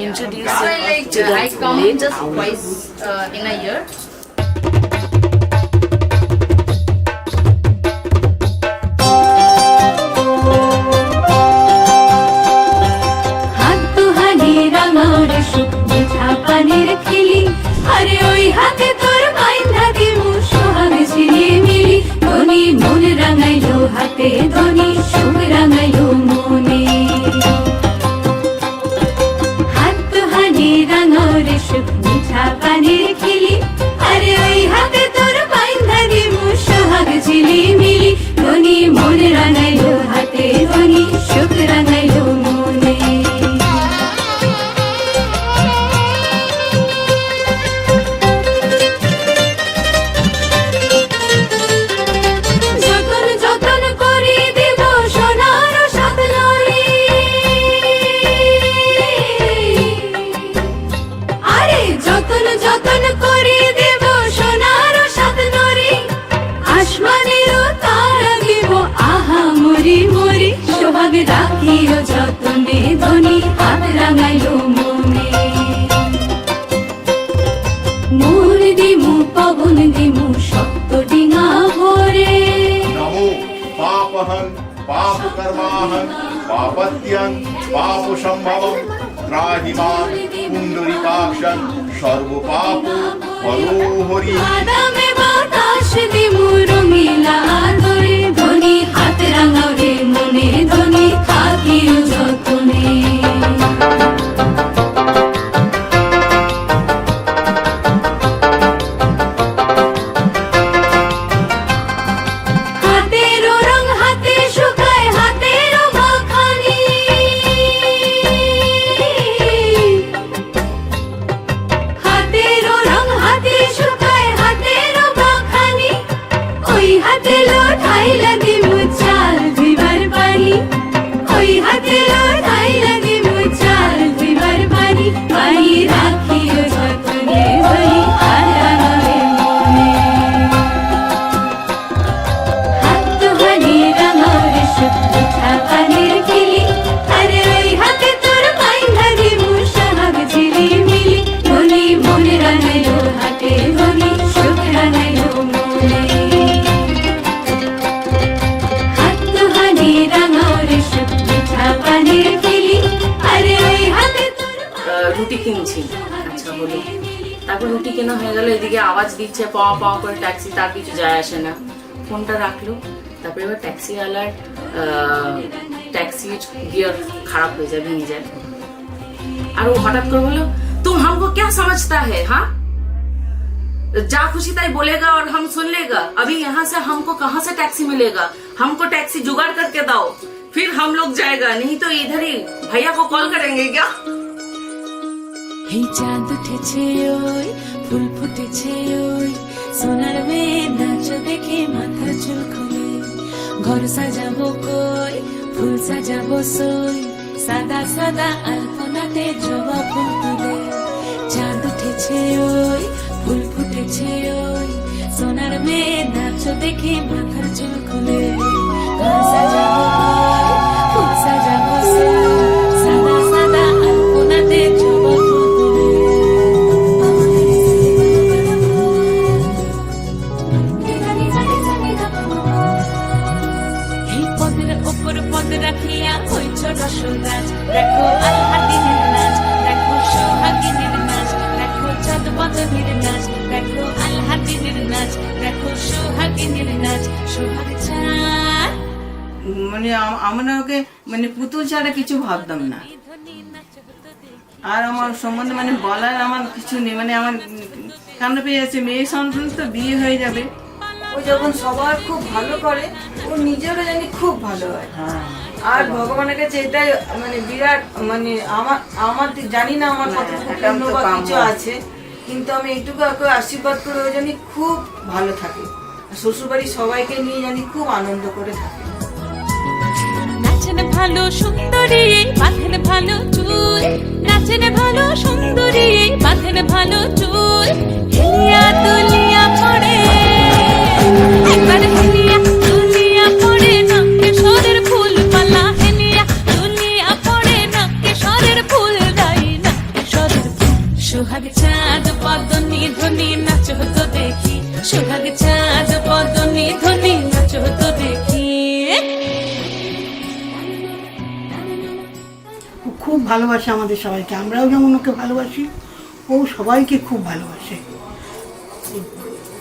introduce So it like to the I come village. just twice in a year. হাত দুহানি রাঙার সুখ মিঠা পানির খিলি আরে ওই হাতে তোর বাইন্ধা দিমু সোহাগ ঝিলি মিলি ধনি মন রাঙাইলো হাতে ধনি সুখ রাঙাইলো মনে হাত দুহানি রাঙার সুখ মিঠা পানির খিলি আরে ওই হাতে তোর বাইন্ধা দিমু সোহাগ ঝিলি মিলি ধনি মন রাঙাইলো হাতে ধনি সুখ রাঙাইলো মনে যতন যতন করে দেব সোনার সাত লরি আরে যতন যতন করে দেব সোনার সাত লরি আসমানেরও তারা দেব আহা মরি মরি সোহাগ রাখিও যতনে ধনি হাত রাঙাইলো মনে মোর দিমু পবন দিমু সপ্ত ডিঙা ভরে नमो पापहं पापकर्माहं पापत्यं पापसंभवं त्राहि मां पुण्डरीकाक्षं सर्वपाप हरोहरि বাদামে বাতাস দিমু রঙিলা আদরে ধনি হাত রাঙাও রে মনে ধনি থাকিও যতনে হাতেরও রং হাতে শুকায় হাতেরও মাখানি হাতেরও রং হাতে শুকায় হাতেরও মাখানি ওই হাতে লোঠাইলা দিমু চাল ধুইবার পানি ওই হাতে লোঠাইলা দিমু চাল ধুইবার পানি পানি রাখিও যতনে ধনি হাত রাঙাবে মনে হাত দুহানি রাঙারে সুখ মিঠা পানির খিলি আরে ওই হাতে তোর বাইন্ধা দিমু সোহাগ ঝিলি মিলি ধনি মন রাঙাইলো হাতে ধনি সুখ রাঙাইলো মনে হাত দুহানি রাঙারে সুখ মিঠা পানির খিলি আরে ওই হাতে তোর রুটি কিনছি আচ্ছা হলো তারপর রুটি কেনা হয়ে গেল এদিকে আওয়াজ দিচ্ছে পাওয়া পাওয়া করে ট্যাক্সি তার কিছু যায় আসে না ফোনটা রাখলো তারপরে এবার ট্যাক্সিওয়ালার ট্যাক্সির গিয়ার খারাপ হয়ে যায় ভেঙে যায় আর ও হঠাৎ করে বললো तुम हमको क्या समझता है हाँ जा खुशी ताई बोलेगा और हम सुन लेगा अभी यहाँ से हमको कहाँ से टैक्सी मिलेगा हमको टैक्सी जुगाड़ करके दाओ फिर हम लोग जाएगा नहीं तो इधर ही भैया को कॉल करेंगे क्या এই চাঁদ উঠেছে ওই ফুল ফুটেছে ওই সোনার মেয়ে নাচ দেখে মাথার চুল খুলে ঘর সাজাবো কই ফুল সাজাবো সই সাদা সাদা আলপনাতে জবা ফুল তুলে চাঁদ উঠেছে ওই ফুল ফুটেছে ওই সোনার মেয়ে নাচ দেখে মাথার চুল খুলে ঘর সাজাবো কই ফুল সাজাবো সই সাদা সাদা আলপনাতে জবা ফুল এই পদের ওপর পদ রাখিয়া ওই ছোট সুরাজ দেখো আল্লাদিনের নাচ দেখো সোহাগিনীর নাচ দেখো চাঁদ বদনের নাচ দেখো আল্লাদিনের নাচ দেখো সোহাগিনীর নাচ সোহাগ চাঁদ মানে আমরা ওকে মানে পুতুল ছাড়া কিছু ভাবতাম না আর আমার সম্বন্ধে মানে বলার আমার কিছু নেই মানে আমার কান্না পেয়ে যাচ্ছে মেয়ে সন্তান তো বিয়ে হয়ে যাবে ও যখন সবার খুব ভালো করে ও নিজেরও জানি খুব ভালো হয় আর ভগবানের কাছে এটাই মানে বিরাট মানে আমার জানি না আমার কতটুকু পূর্ণ বা কিছু আছে কিন্তু আমি এইটুকু ওকে আশীর্বাদ করে ও জানি খুব ভালো থাকে শ্বশুরবাড়ির সবাইকে নিয়ে জানি খুব আনন্দ করে থাকে নাচেন ভালো সুন্দরী বাঁধেন ভালো চুল নাচেন ভালো সুন্দরী বাঁধেন ভালো চুল হেলিয়া তুলিয়া পড়ে একবার হেলিয়া তুলিয়া পড়ে না কেশরের ফুল পালা হেলিয়া তুলিয়া পড়ে না কেশরের ফুল দাই না নাচো তো দেখি, সোহাগ চাঁদ বদনে ধ্বনি নাচো তো দেখি। ও খুব ভালোবাসে আমাদের সবাইকে, আমরাও যেমন ওকে ভালোবাসি, ও সবাইকে খুব ভালোবাসে।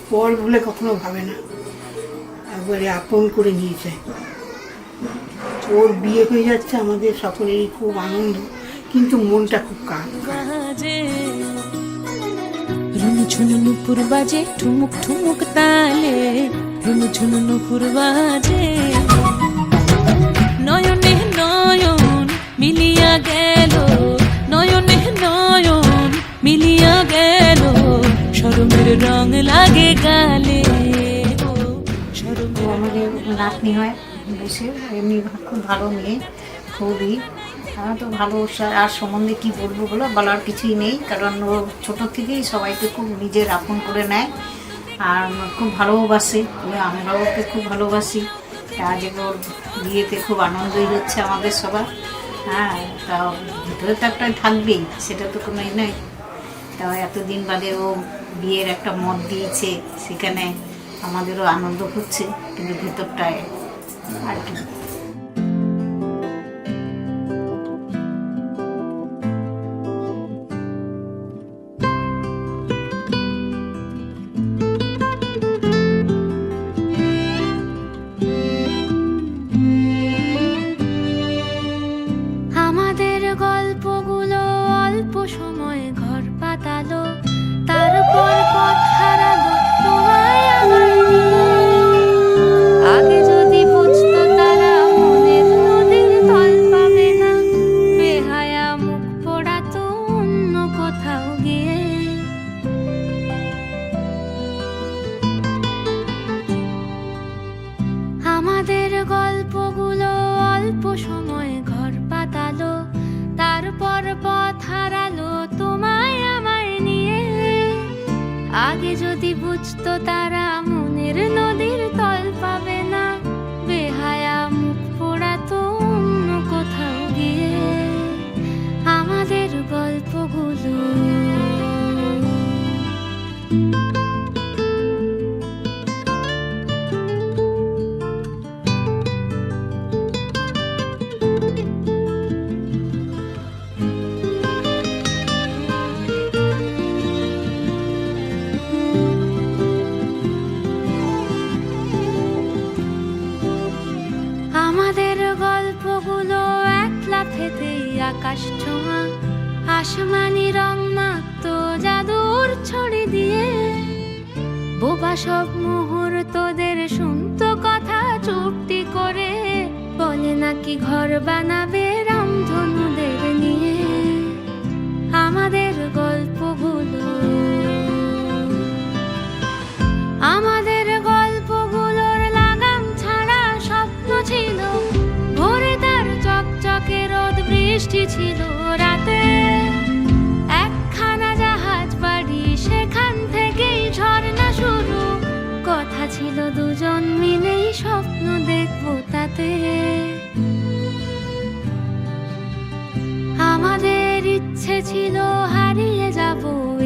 পর বলে কখনো ভাবে না, একবারে আপন করে নিয়েছে। ওর বিয়ে হয়ে যাচ্ছে, আমাদের সকলেরই খুব আনন্দ, কিন্তু মনটা খুব কাঁদ। বাজে রুনু ঝুনু নুপুর বাজে ঠুমুক ঠুমুক তালে, রুনু ঝুনু নুপুর বাজে। নয়নে নয়ন মিলিয়া গেল, নয়নে নয়ন মিলিয়া গেল, শরমের রং লাগে গালে। ও শরমের আমাদের নাতনি হয় বেশি, এমনি খুব ভালো মেয়ে, খুবই। আমার তো ভালো, আর সম্বন্ধে কি বলবো বলো, বলার কিছুই নেই, কারণ ও ছোটো থেকেই সবাইকে খুব নিজের আপন করে নেয় আর খুব ভালোবাসে। আমরাও ওকে খুব ভালোবাসি। আজ ওর বিয়েতে খুব আনন্দই হচ্ছে আমাদের সবার। হ্যাঁ, তা ভিতরে তো একটা থাকবেই, সেটা তো কোনো নয়। তা এতদিন বাদে ও বিয়ের একটা মত দিয়েছে, সেখানে আমাদেরও আনন্দ হচ্ছে, কিন্তু ভেতরটায় আর কি। আমাদের গল্পগুলো অল্প সময় ঘর পাতালো, তারপর পথ হারালো তোমায় আমার নিয়ে। আগে যদি বুঝতো তারা মনের নদীর তল পাবে না, বেহায়া মুখ পোড়াতো অন্য কোথাও গিয়ে। আমাদের গল্পগুলো অল্প সময় ঘর পাতালো, তারপর পথ হারালো তোমায় আমায় নিয়ে। আগে যদি বুঝতো তারা মনের নদীর তল পাবে না, বেহায়া মুখ পোড়াতো অন্য কোথাও গিয়ে। আমাদের গল্পগুলো লাফেতেই আকাশ ছোঁয়া, আসমানি রং মাখতো জাদুর ছড়ি দিয়ে। বোবা সব মুহূর্তদের শুনতো কথা চুপটি করে, বলে নাকি ঘর বানাবে রামধনুদের নিয়ে। আমাদের গল্পগুলো, আমাদের গল্পগুলোর লাগাম ছাড়া স্বপ্ন ছিল, ভোরে তার চকচকে রোদ বৃষ্টি ছিল রাতে। একখানা জাহাজ বাড়ি, সেখান থেকেই ঝর্ণা শুরু, কথা ছিল দুজন মিলেই স্বপ্ন দেখবো তাতে। আমাদের ইচ্ছে ছিল হারিয়ে যাব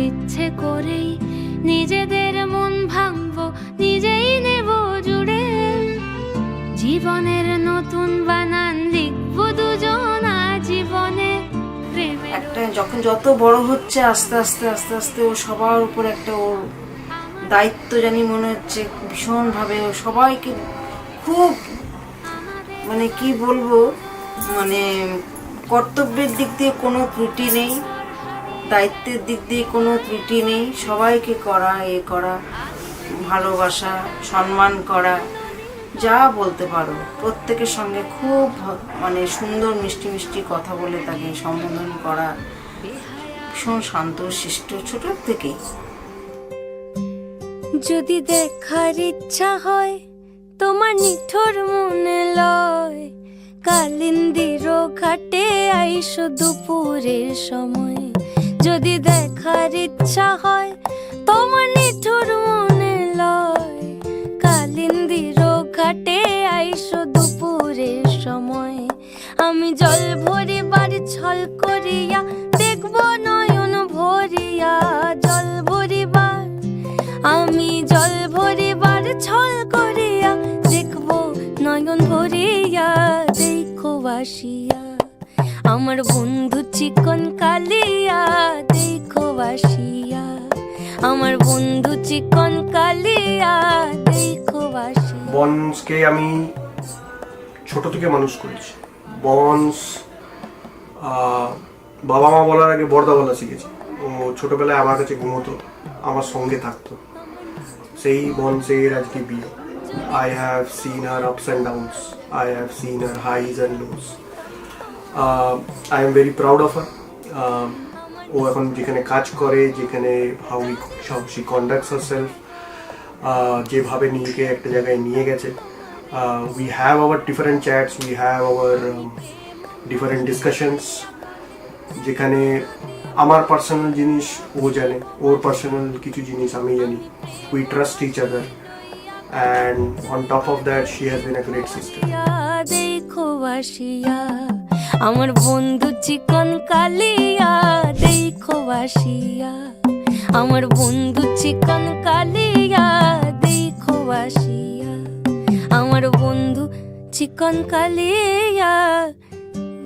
ইচ্ছে করেই, নিজেদের মন ভাঙবো নিজেই নেব জুড়ে। জীবনের নতুন বানান লিখবো দুজন জীবনে। একটা যখন যত বড় হচ্ছে আস্তে আস্তে আস্তে আস্তে ও সবার উপর একটা ওর দায়িত্ব জানি মনে হচ্ছে ভীষণভাবে। ও সবাইকে খুব মানে কি বলবো, মানে কর্তব্যের দিক দিয়ে কোনো ত্রুটি নেই, দায়িত্বের দিক দিয়ে কোনো ত্রুটি নেই। সবাইকে করা, করা, ভালোবাসা, সম্মান করা, যা বলতে পারো। প্রত্যেকের সঙ্গে খুব মানে সুন্দর মিষ্টি মিষ্টি কথা বলে তাকে সম্বোধন করা, ভীষণ শান্ত শিষ্ট ছোটোর থেকেই। যদি দেখার ইচ্ছা হয় তোমার নিঠোর মনে লয়, কালিন্দির ঘাটে আইসো দুপুরের সময়। যদি দেখার ইচ্ছা হয় তোমার নিঠোর মনে লয়, কালিন্দির ঘাটে আইসো দুপুরের সময়। আমি জল ভরিবার ছল করিয়া দেখবো নয়ন ভরিয়া, জল ভরিবার ছল করিয়া দেখবো নয়ন ভরিয়া দেখো বাসিয়া আমার বন্ধু চিকন কালিয়া দেখো বাসিয়া আমার বন্ধু চিকন কালিয়া দেখো বাসিয়া। বনসকে আমি ছোট থেকে মানুষ করেছি। বনস বাবা মা বলার আগে বড়দা বলা শিখেছি। ও ছোটবেলায় আমার কাছে ঘুমোতো, আমার সঙ্গে থাকতো, সেই বনসের আজকে বিয়ে। I have seen her ups and downs, I have seen her highs and lows. I am very proud of her. ও এখন যেখানে কাজ করে, যেখানে how she conducts herself, যেভাবে নিজেকে একটা জায়গায় নিয়ে গেছে। We have our different chats, we have our different discussions, যেখানে আমার পার্সোনাল জিনিস ও জানে, ওর পার্সোনাল কিছু জিনিস আমি জানি। We trust each other and on top of that she has been a great sister. দেখো বাসিয়া আমার বন্ধু চিকন কালিয়া দেখো বাসিয়া আমার বন্ধু চিকন কালিয়া দেখো বাসিয়া আমার বন্ধু চিকন কালিয়া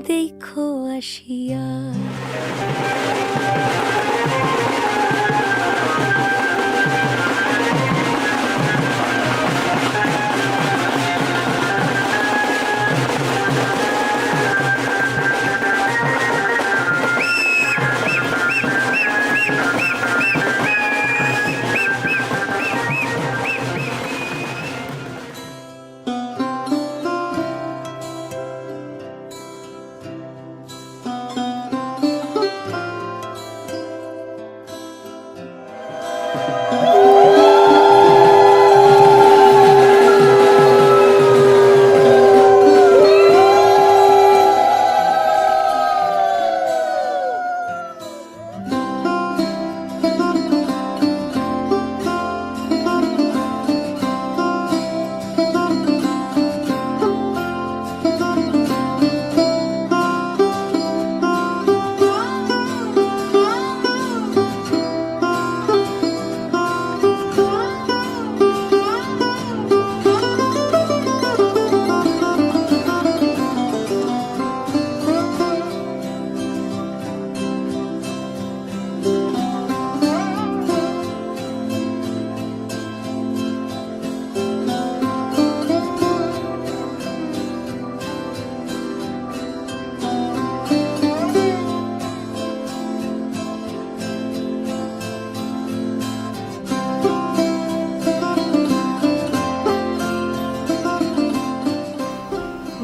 দেখো আসিয়া।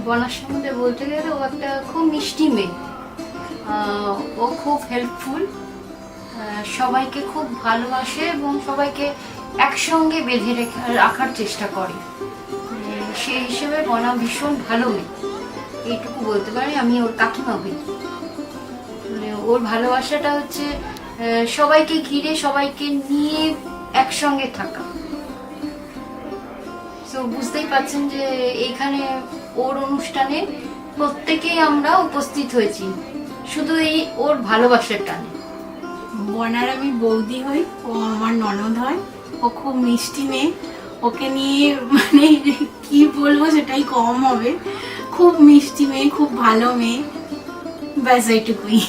বনার সম্বন্ধে বলতে গেলে ও একটা খুব মিষ্টি মেয়ে। ও খুব হেল্পফুল, সবাইকে খুব ভালোবাসে এবং সবাইকে একসঙ্গে বেঁধে রাখার চেষ্টা করে। সেই হিসেবে বনা ভীষণ ভালো মেয়ে, এইটুকু বলতে পারি। আমি ওর কাকিমা হই। মানে ওর ভালোবাসাটা হচ্ছে সবাইকে ঘিরে, সবাইকে নিয়ে একসঙ্গে থাকা। তো বুঝতেই পারছেন যে এইখানে ওর অনুষ্ঠানে প্রত্যেকেই আমরা উপস্থিত হয়েছি শুধু এই ওর ভালোবাসার টানে। বনার আমি বৌদি হই, ও আমার ননদ হয়। ও খুব মিষ্টি মেয়ে, ওকে নিয়ে মানে কি বলবো সেটাই কম হবে। খুব মিষ্টি মেয়ে, খুব ভালো মেয়ে, ব্যাস এইটুকুই।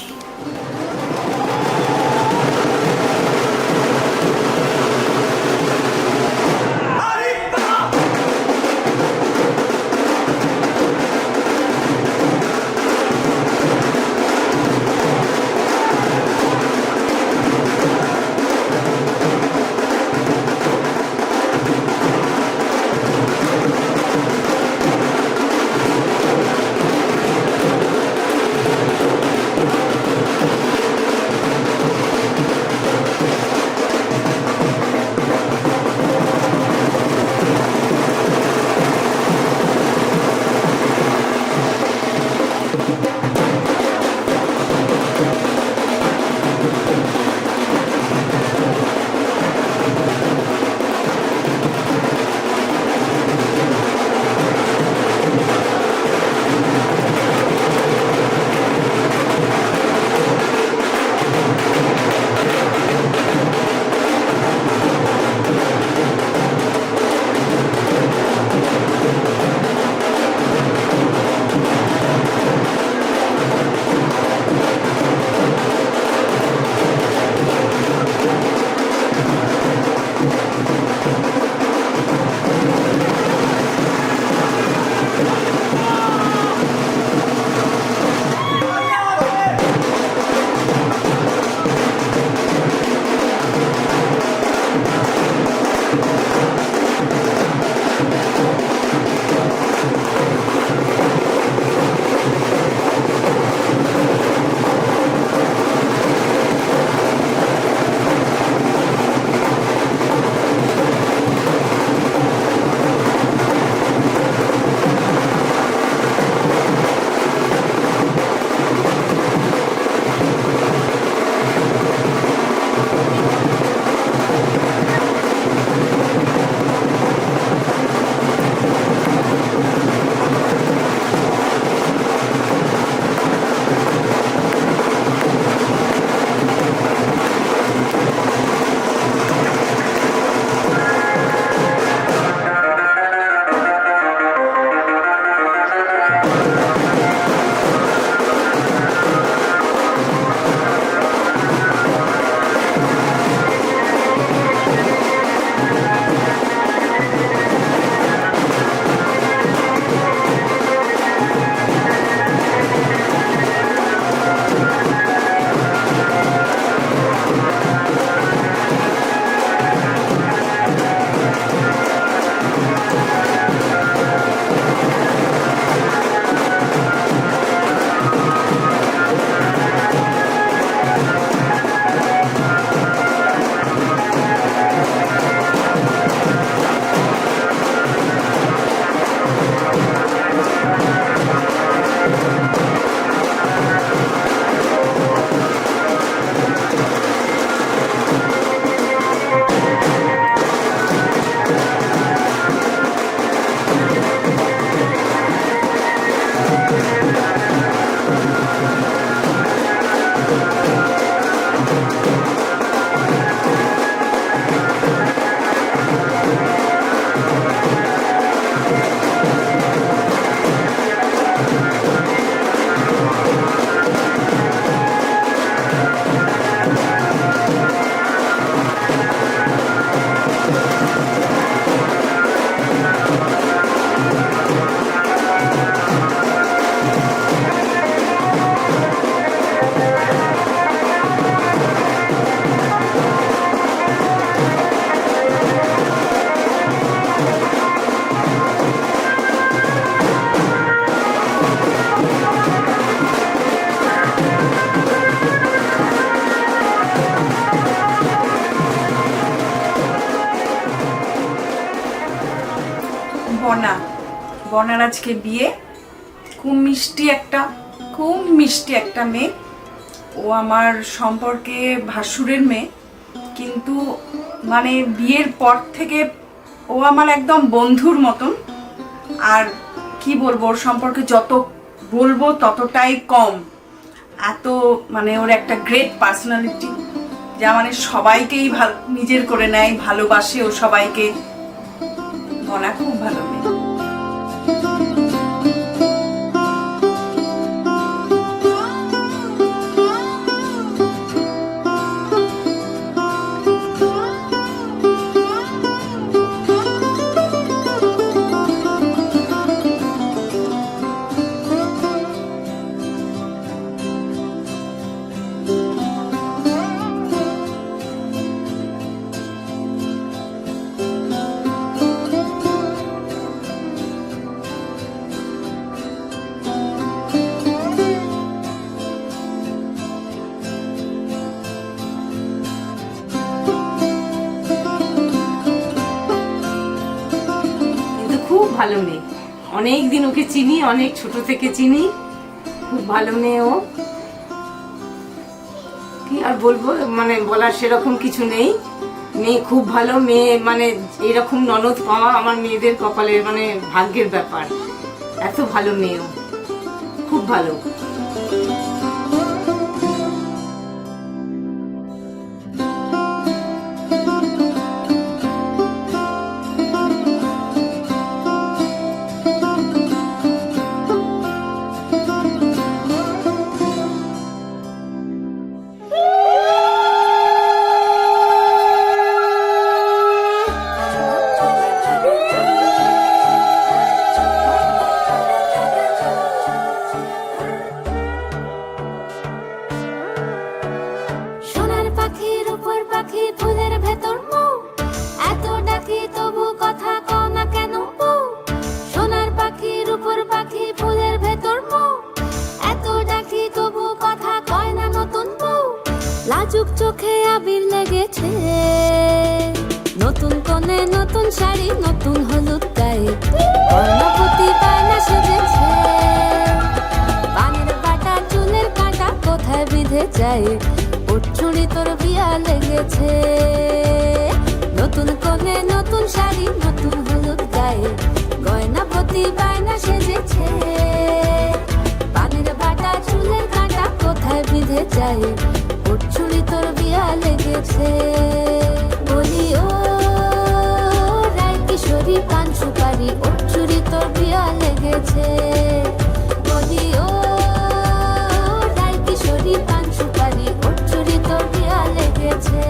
বর্ণার আজকে বিয়ে। খুব মিষ্টি একটা মেয়ে। ও আমার সম্পর্কে ভাসুরের মেয়ে, কিন্তু মানে বিয়ের পর থেকে ও আমার একদম বন্ধুর মতন। আর কি বলবো, ওর সম্পর্কে যত বলবো ততটাই কম। এত মানে ওর একটা গ্রেট পার্সোনালিটি, যা মানে সবাইকেই নিজের করে নেয়, ভালোবাসে ও সবাইকে। মনা খুব ভালো মেয়ে। খুব ভালো মেয়ে, অনেক দিন ওকে চিনি, অনেক ছোট থেকে চিনি। খুব ভালো মেয়ে ও। কি আর বলবো, মানে বলার সেরকম কিছু নেই। মেয়ে খুব ভালো মেয়ে, মানে এরকম ননদ পাওয়া আমার মেয়েদের কপালের মানে ভাগ্যের ব্যাপার। এত ভালো মেয়ে ও, খুব ভালো। লাজুক চোখে আবির লেগেছে, নতুন কোণে নতুন শাড়ি, নতুন হলুদ গায়ে, বর্ণপতি বায়না সেজেছে। পানের বাটা চুলের কাঁটা কোথায় বিঁধে যায়, ওর চুড়ি তোর বিয়া লেগেছে। নতুন কোণে নতুন শাড়ি, নতুন হলুদ গায়ে, গয়নাপতি বায়না সেজেছে। পানের বাটা চুলের কাঁটা কোথায় বিঁধে যায়, ওর চুড়ি তোর বিয়া লেগেছে। বলি ও রায় কিশোরী পান সুপারি, ওর চুড়ি তোর বিয়া লেগেছে। বলি ও রায় কিশোরী পান সুপারি, ওর চুড়ি তোর বিয়া লেগেছে।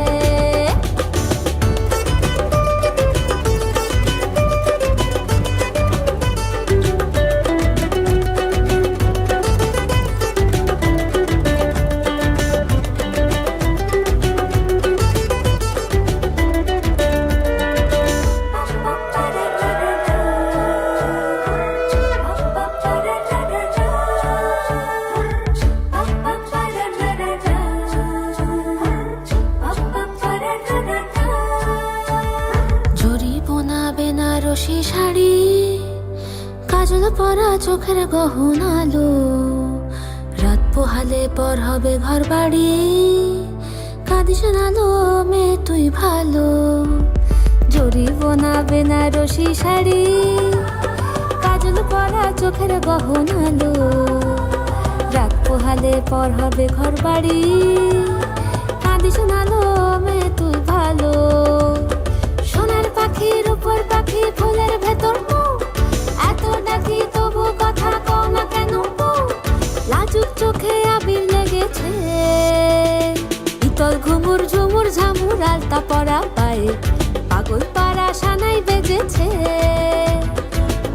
বেনারসি শাড়ি, কাজল পরা চোখের গহনালো, রাত পোহালে পর হবে ঘর বাড়ি, কাঁদিস নালো মেয়ে তুই ভালো। জরি বোনা বেনারসি শাড়ি, কাজল পরা চোখের গহনালো, রাত পোহালে পর হবে ঘর বাড়ি, কাঁদিস নালো মেয়ে তুই ভালো। সোনার পাখির উপর পাখি, ফুলের ভেতর মুখ, এত ডাকি তবু কথা কও না কেন? লাজুক চোখে আবির লেগেছে, ইতল ঘুমুর ঝুমুর ঝামুর আলতা পরা পায়ে, পাগল পাড়া সানাই বেজেছে।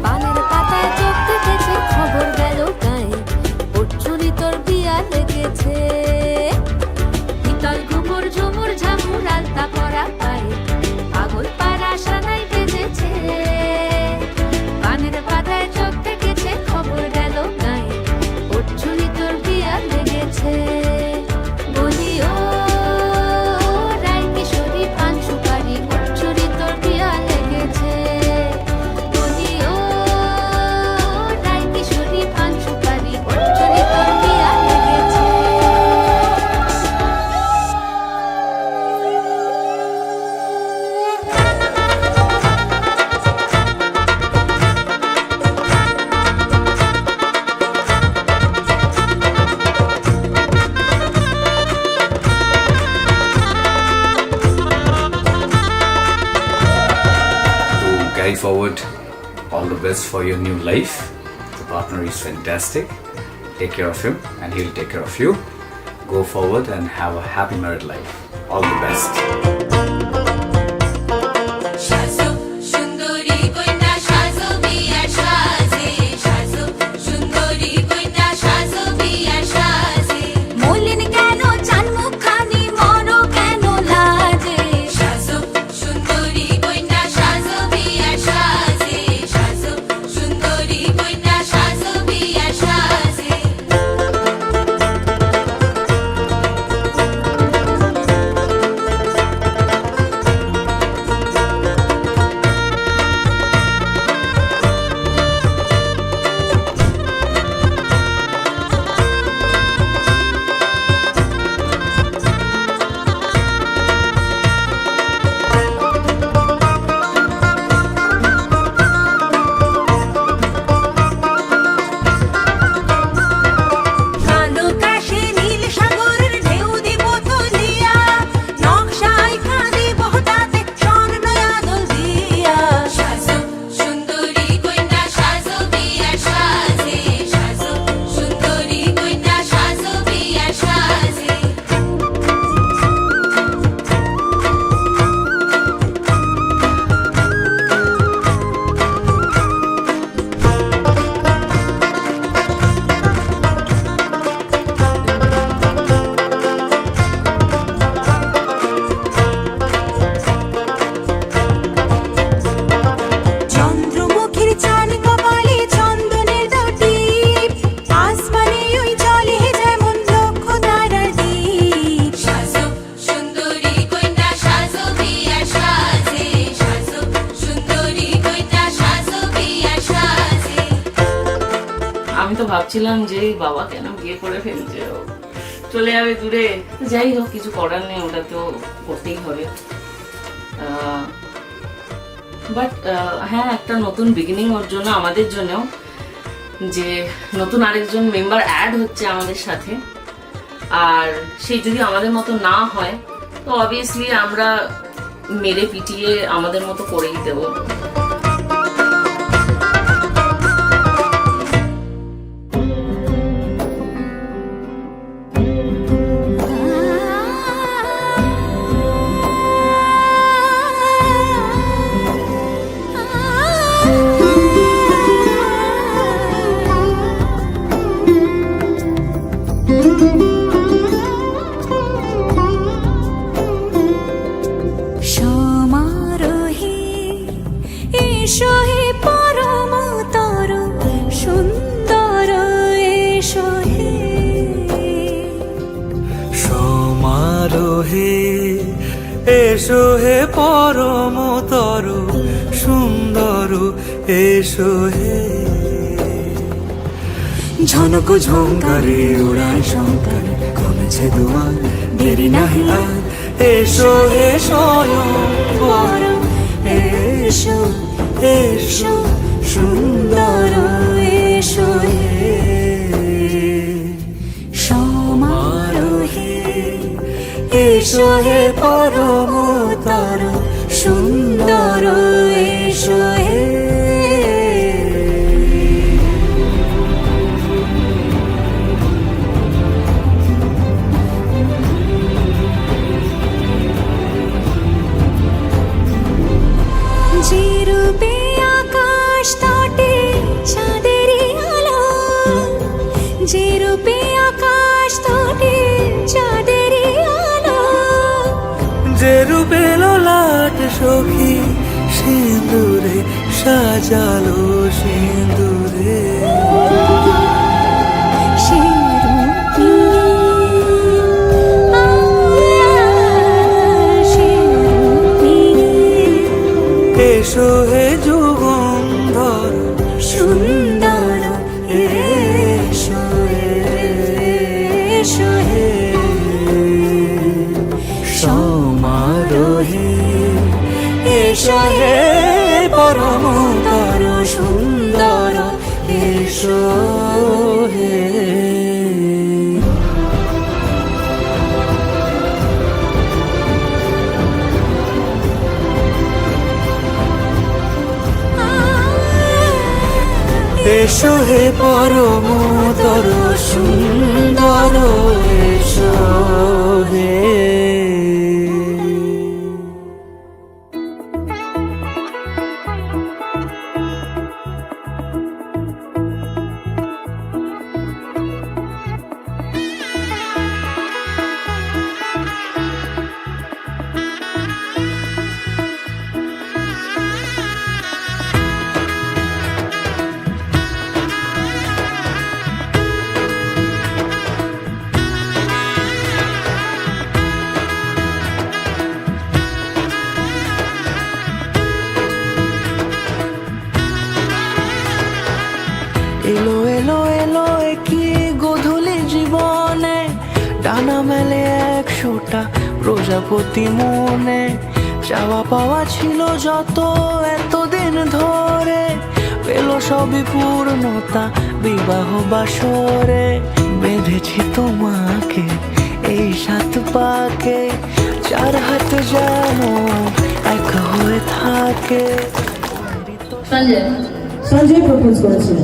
পানের পাতায় চোখ দেখেছে, খবর গেল গায়ে, ওর চুরি তোর বিয়া লেগেছে। ইতল ঘুমুর ঝুমুর ঝামুর আলতা পরা পায়ে, পাগল পাড়া সানাই বেজেছে। পানের পাতায় চোখ দেখেছে, খবর গেল গায়ে, ওর চুরি তোর বিয়া লেগেছে। বলি ও রায় কিশোরী পান সুপারি, ওর চুরি তোর বিয়া লেগেছে। বলি ও forward, all the best for your new life. The partner is fantastic. Take care of him and he'll take care of you. Go forward and have a happy married life. All the best. সাজো সুন্দরী কন্যা সাজো বিয়ার সাজে সাজো সুন্দরী কন্যা সাজো বিয়ার সাজে মলিন কেন চান মুখখানি মরো কেন লাজে সাজো সুন্দরী কন্যা সাজো বিয়ার সাজে সাজো সুন্দরী কন্যা সাজো বিয়ার সাজে কালো কাশে নীল সাগরের ঢেউ দিব তুলিয়া নকশায় কাঁদি বহতাতে স্বর্ণ আদল দিয়া সাজো সুন্দরী কন্যা সাজো বিয়ার সাজে সাজো সুন্দরী কন্যা সাজো বিয়ার সাজে চন্দ্রমুখীর চান কপালে চন্দনের দটি আসমানে ওই জলে যেমন লক্ষ তারার দ্বীপ সাজো সুন্দরী কন্যা সাজো বিয়ার সাজে সাজো সুন্দরী কন্যা সাজো বিয়ার সাজে আমি তো ভাবছিলাম যে বাবা কেন বিয়ে করে ফেলছে, ও চলে যাবে দূরে। যাই হোক, কিছু করার নেই, ওটা তো করতেই হবে। বাট হ্যাঁ, একটা নতুন বিগিনিং ওর জন্য, আমাদের জন্যও, যে নতুন আরেকজন মেম্বার অ্যাড হচ্ছে আমাদের সাথে। আর সেই যদি আমাদের মতো না হয় তো অবভিয়াসলি আমরা মেরে পিটিয়ে আমাদের মতো করেই দেবো। সমারোহে এসো হে পরমতর সুন্দর এসো হে সমারোহে এসো হে পরমতর সুন্দর এসো হে ঝনক ঝঙ্কারে উড়ায় শঙ্কর কমেছে দুয়ার দেরি নাহি আর এসো হে স্বয়ংবর এসো এসো সুন্দর এসো হে সমারোহে এসো হে পরমতর সুন্দর এসো হে যে রূপে আকাশ তটে চাঁদেরই আলো, যে রূপে আকাশ তটে চাঁদেরই আলো, যে রূপে ললাট সখী সিঁদুরে সাজালো সিঁদুরে সে রূপী সে রূপী এসো হে যুগন্ধর সুন্দর এসো এসো হে সমারোহে এসো হে পরমতর সুন্দর এসো হে এসো হে পরমতর সুন্দর এসো হে। এলো এলো এলো কি গোধূলি জীবনে, ডানা মেলে 100টা প্রজাপতি মনে। চাওয়া পাওয়া ছিল যত এতদিন ধরে, পেল সবই পূর্ণতা বিবাহ বাসরে। বেঁধেছি তোমাকে এই 7 পাকে, 4 হাত যেন এক হয়ে থাকে। সঞ্জয় প্রপোজ করেছিল।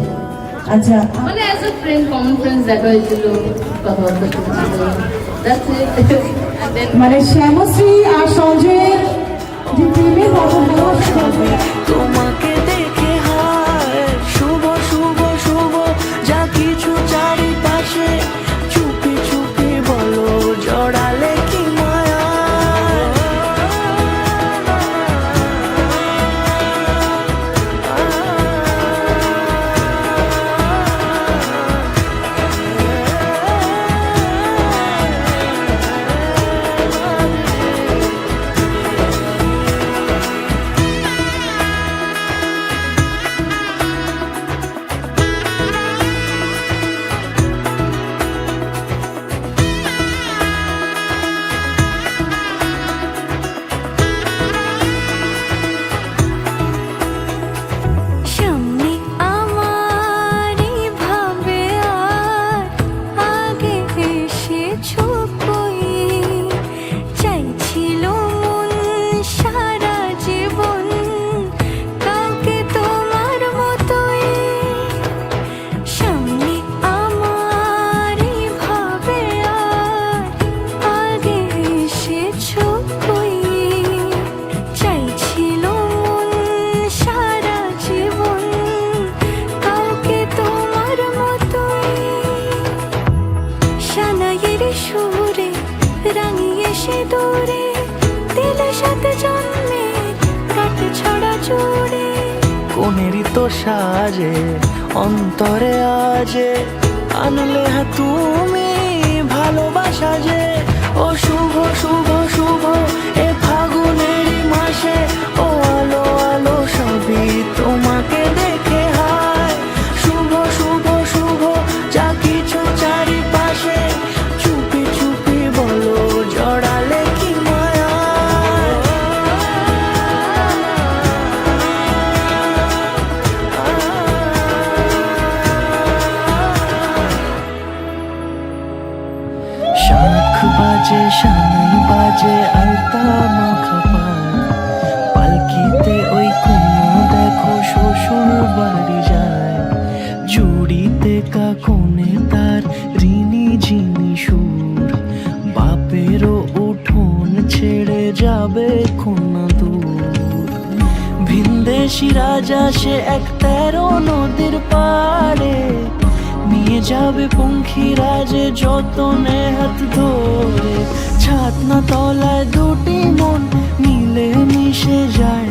আচ্ছা, মানে as a friend, common friends দেখা হয়েছিল, কথাবার্তা চলছিল, দ্যাটস ইট। মানে শ্যামশ্রী আর সঞ্জয়ের যে প্রেমের ঘটনা, তোমাকে দেখে হায় শুভ শুভ শুভ, যা কিছু চারিপাশে চুপি চুপি বলো জড়ালে কি মায়া। সামনে আমারই ভাবে আর আগে এসেছো কই, চাইছিল মন সারা জীবন কাউকে তোমার মতোই। সামনে আমারই ভাবে আর আগে এসেছো কই, চাইছিল মন সারা জীবন কাউকে তোমার মতোই। সানাইয়ের সুরে রাঙিয়ে সে দূরে, দিলে 7 জন্মে কাট ছড়া জুড়ে। কোনেরই তো সাজে অন্তরে আজে, আনলে হ্যাঁ তুমি ভালোবাসা যে। ও শুভ শুভ শুভ এ ফাগুনেরই মাসে, ও আলো আলো সবই তোমাকে দেখে হায়। শুভ শুভ শুভ যা কিছু চারিপাশে চুপি চুপি বলো জড়ালে কি মায়া। শাঁখ বাজে শানাই বাজে আলতা মাখা পায়, পালকিতে ওই কন্যা দেখো শ্বশুর বাড়ি যায়। জুড়িতে কাকনে তার ঋণী ঝিনি সুর, বাপেরও উঠোন ছেড়ে যাবে কন্যা দূর। ভিনদেশি রাজা সে 13 নদীর পাড়ে, নিয়ে যাবে পঙ্খী রাজে যতনে হাত ধরে। ছাতনা তলায় 2টি মন মিলে মিশে যায়,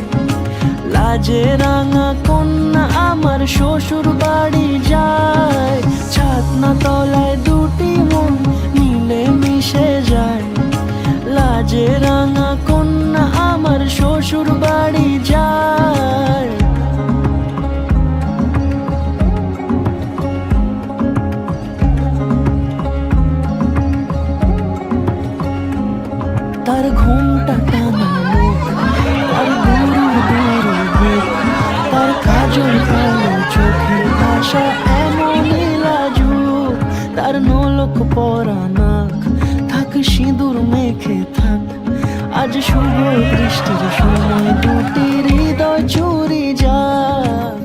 লাজে রাঙা কন্যা আমার শ্বশুর বাড়ি যায়। ছাতনা তলায় 2টি মন মিলে মিশে যায়, লাজে রাঙা কন্যা আমার শ্বশুর বাড়ি যায়। তার ঘুমটা টানা মুখ, তার গুরু গুরু বুক, তার কাজল কালো চোখের ভাষা এমনই লাজুক। তার নোলক পরা নাক, থাক সিঁদুর মেখে থাক। আজ শুভ দৃষ্টির সময় 2টি হৃদয় চুরি যাক।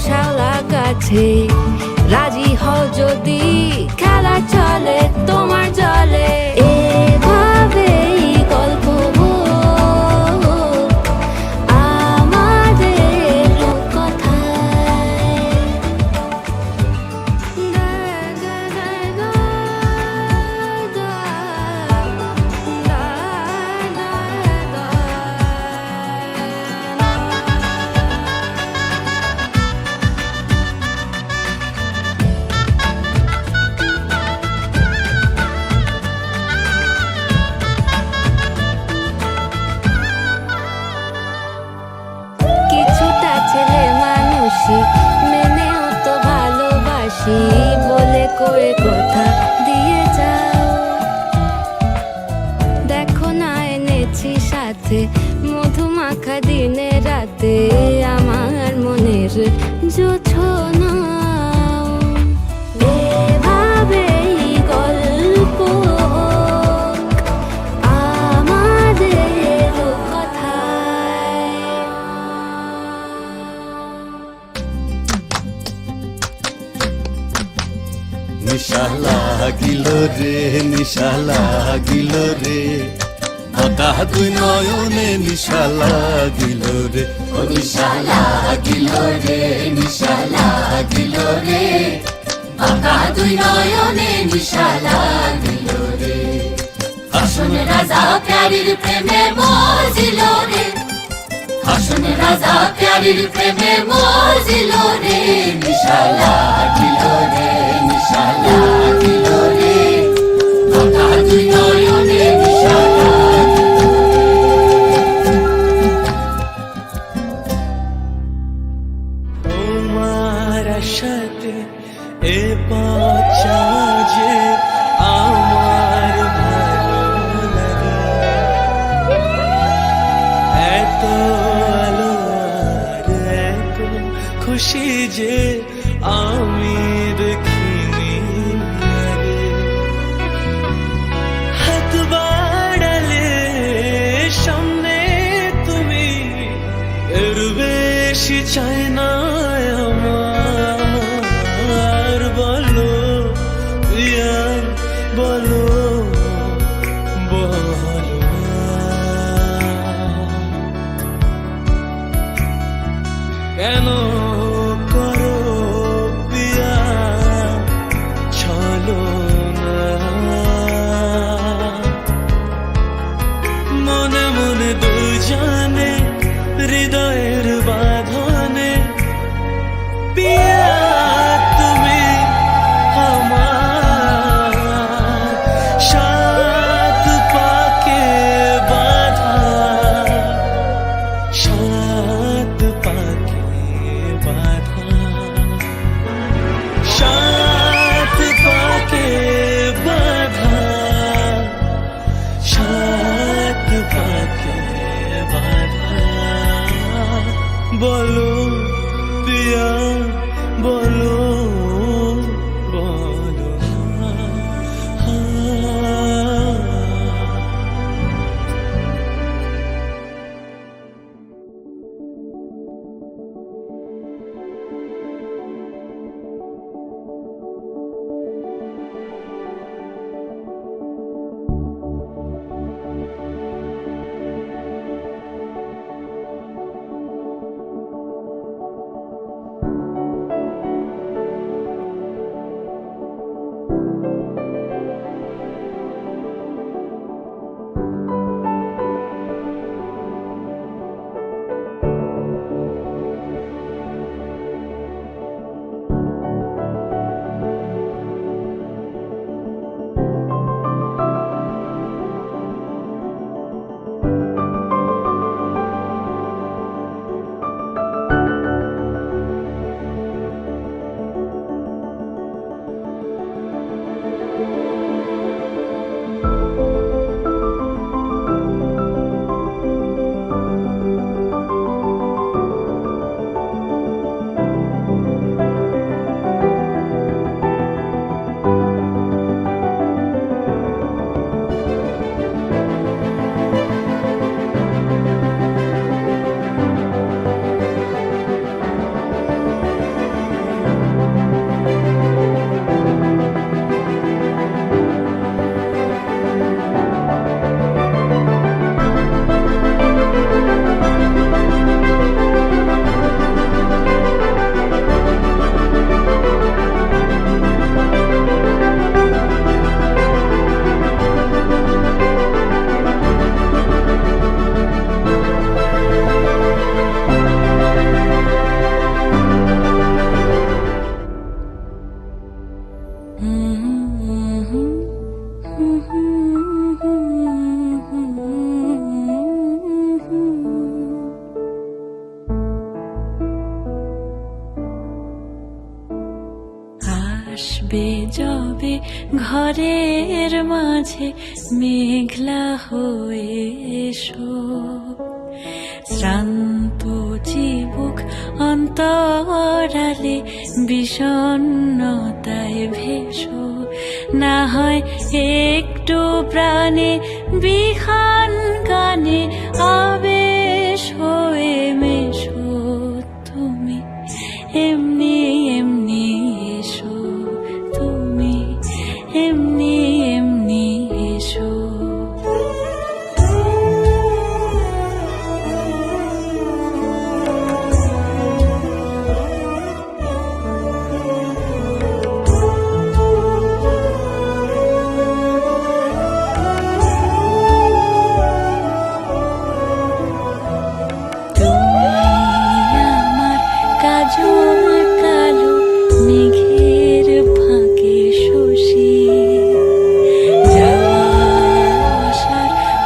শ্যাওলা গাছে রাজি হও যদি খেলা চলে তোমার জলে এভাবেই গল্প হোক আমাদের কথায়। কিছুটা ছেলে মানুষই মেনেও তো ভালোবাসি বলে করে কথা দিয়ে যাও। দেখো না এনেছি সাথে মধুমাখা দিনে রাতে আমার মনের জোছনা। এভাবেই গল্প হোক আমাদের কথায়। নিশা লাগিল রে নিশা লাগিল রে বাঁকা দুই নয়নে নিশা লাগিল রে ও নিশা লাগিল রে নিশা লাগিল রে বাঁকা দুই নয়নে নিশা লাগিল রে হাসন রাজা প্যারির প্রেমে মজিল রে হাসন রাজা প্যারির প্রেমে মজিল রে নিশা লাগিল রে নিশা লাগিল রে বাঁকা দুই নয়নে নিশা তোমার সাথে এ বাঁচা যে আমার ভালো লাগে এত আলো আর এত খুশি যে আমি দেখিনি আগে হাত বাড়ালে সামনে তুমি এর বেশি চাই না আমার বলো প্রিয়া বলো বলো কেন করো প্রিয়া চলো না মনে মনে দুজনে হৃদয়ের বাঁধনে পিয়া তুমি আমার সাত পাকে বাঁধা সাত পাকে বাঁধা সাত পাকে বাঁধা সাত পাকে বাঁধা বলো প্রিয়া বলো বলো না আসবে যবে ঘরের মাঝে মেঘলা হয়ে এসো, শ্রান্ত চিবুক অন্তরালে বিষণ্ণতায় ভেসো, না হয় একটু প্রাণে বিহান গানে আবেশ হয়ে মেশো, তুমি এমনি এমনি এসো, তুমি এমনি এমনি এসো। কালো মেঘের ফাঁকে শশী, যাওয়ার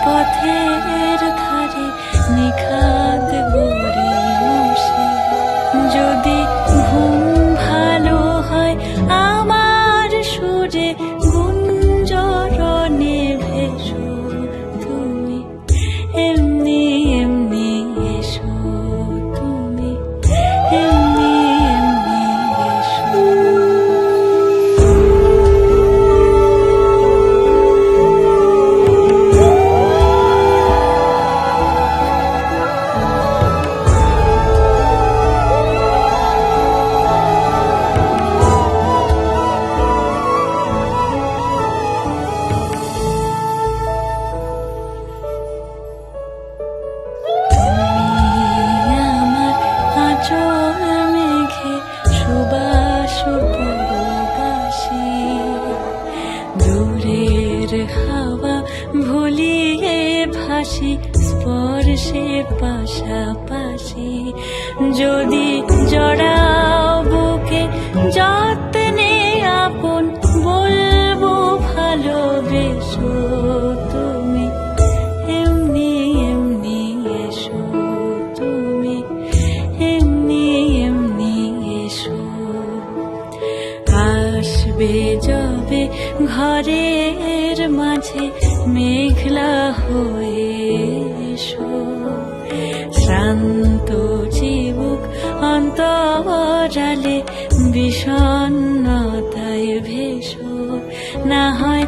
পথের ধারে নিখাদ গড়ি বসে, যদি ঘুম ভালো হয় আমার সুরে গুঞ্জরণে ভেসো, তুমি এমনি এমনি এসো, তুমি এমনি এমনি এসো। আমার আঁচল মেঘে সুবাস পরবাসী, দূরের হাওয়া ভুলিয়ে ভাসি স্পর্শে পাশাপাশি, যদি জড়াও বুকে যত্নে আপন বলবো ভালোবেসো, তুমি এমনি এমনি এসো, তুমি এমনি এমনি এসো। আসবে যবে ঘরের মাঝে মেঘলা হয়ে এসো, শ্রান্ত চিবুক অন্তরালে বিষণ্ণতায় ভেসো, না হয়